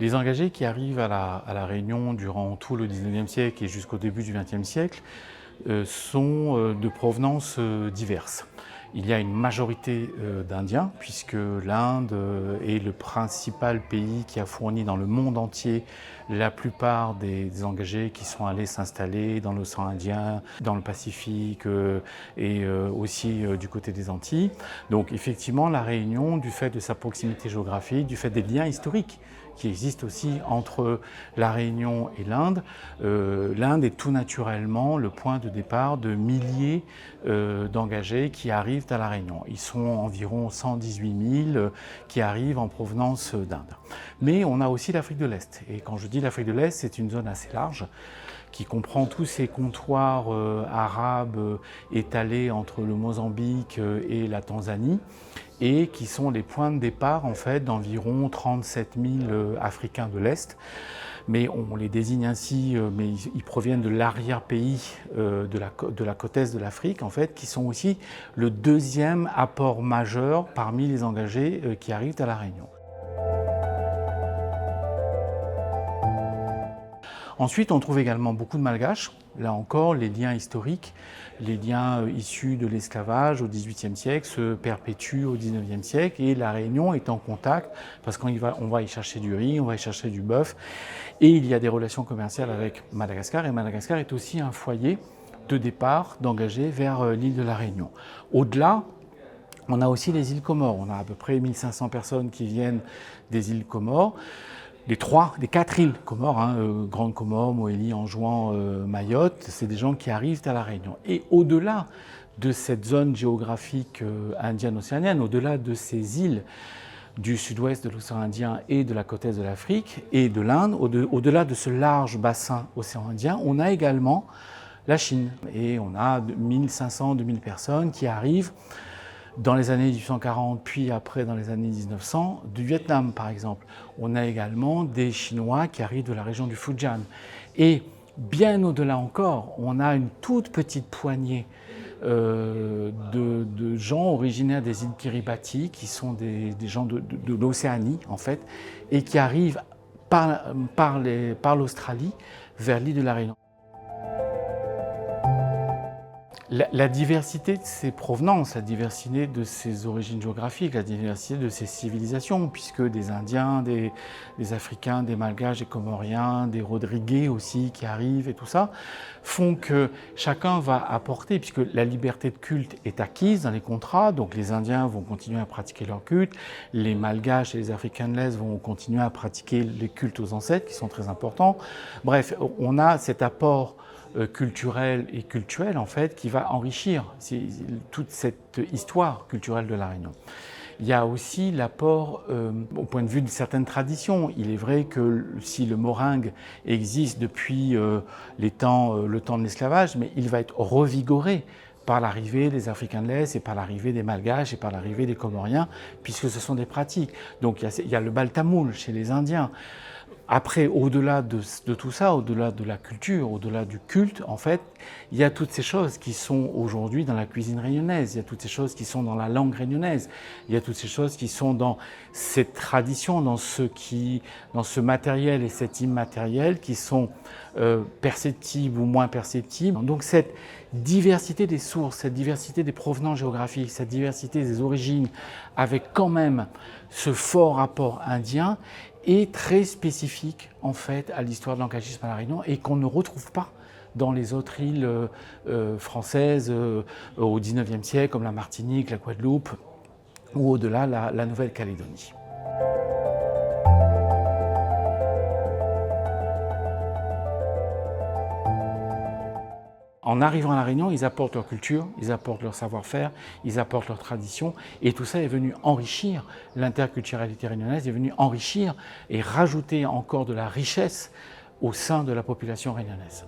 Les engagés qui arrivent à la Réunion durant tout le 19e siècle et jusqu'au début du 20e siècle sont de provenance diverses. Il y a une majorité d'Indiens, puisque l'Inde est le principal pays qui a fourni dans le monde entier la plupart des engagés qui sont allés s'installer dans l'océan Indien, dans le Pacifique et aussi du côté des Antilles. Donc effectivement, la Réunion, du fait de sa proximité géographique, du fait des liens historiques qui existent aussi entre la Réunion et l'Inde, l'Inde est tout naturellement le point de départ de milliers d'engagés qui arrivent à la Réunion. Ils sont environ 118 000 qui arrivent en provenance d'Inde. Mais on a aussi l'Afrique de l'Est. Et quand je dis l'Afrique de l'Est, c'est une zone assez large qui comprend tous ces comptoirs arabes étalés entre le Mozambique et la Tanzanie et qui sont les points de départ en fait d'environ 37 000 Africains de l'Est. Mais on les désigne ainsi, mais ils proviennent de l'arrière-pays de la côte est de l'Afrique, en fait, qui sont aussi le deuxième apport majeur parmi les engagés qui arrivent à La Réunion. Ensuite, on trouve également beaucoup de Malgaches. Là encore, les liens historiques, les liens issus de l'esclavage au XVIIIe siècle se perpétuent au XIXe siècle et la Réunion est en contact parce qu'on va y chercher du riz, on va y chercher du bœuf et il y a des relations commerciales avec Madagascar et Madagascar est aussi un foyer de départ d'engagés vers l'île de la Réunion. Au-delà, on a aussi les îles Comores. On a à peu près 1500 personnes qui viennent des îles Comores. Les 4 îles Comores, Grande Comore, Moélie, Anjouan, Mayotte, c'est des gens qui arrivent à La Réunion. Et au-delà de cette zone géographique indienne-océanienne, au-delà de ces îles du sud-ouest de l'océan Indien et de la côte est de l'Afrique et de l'Inde, au-delà de ce large bassin océan Indien, on a également la Chine. Et on a 1500-2000 personnes qui arrivent dans les années 1840, puis après dans les années 1900, du Vietnam par exemple. On a également des Chinois qui arrivent de la région du Fujian. Et bien au-delà encore, on a une toute petite poignée de gens originaires des îles Kiribati, qui sont des gens de l'Océanie en fait, et qui arrivent par l'Australie vers l'île de la Réunion. La diversité de ses provenances, la diversité de ses origines géographiques, la diversité de ses civilisations, puisque des Indiens, des Africains, des Malgaches, des Comoriens, des Rodrigués aussi qui arrivent et tout ça, font que chacun va apporter, puisque la liberté de culte est acquise dans les contrats, donc les Indiens vont continuer à pratiquer leur culte, les Malgaches et les Africains de l'Est vont continuer à pratiquer les cultes aux ancêtres qui sont très importants. Bref, on a cet apport culturel et cultuel en fait qui va enrichir toute cette histoire culturelle de la Réunion. Il y a aussi l'apport au point de vue de certaines traditions. Il est vrai que si le moringue existe depuis le temps de l'esclavage, mais il va être revigoré par l'arrivée des Africains de l'Est et par l'arrivée des Malgaches et par l'arrivée des Comoriens, puisque ce sont des pratiques. Donc il y a le bal tamoul chez les Indiens. Après, au-delà de tout ça, au-delà de la culture, au-delà du culte, en fait, il y a toutes ces choses qui sont aujourd'hui dans la cuisine réunionnaise, il y a toutes ces choses qui sont dans la langue réunionnaise, il y a toutes ces choses qui sont dans cette tradition, dans ce matériel et cet immatériel qui sont perceptibles ou moins perceptibles. Donc cette diversité des sources, cette diversité des provenances géographiques, cette diversité des origines, avec quand même ce fort rapport indien, est très spécifique en fait à l'histoire de l'engagisme à La Réunion et qu'on ne retrouve pas dans les autres îles françaises au XIXe siècle comme la Martinique, la Guadeloupe ou au-delà la Nouvelle-Calédonie. En arrivant à La Réunion, ils apportent leur culture, ils apportent leur savoir-faire, ils apportent leur tradition et tout ça est venu enrichir l'interculturalité réunionnaise, est venu enrichir et rajouter encore de la richesse au sein de la population réunionnaise.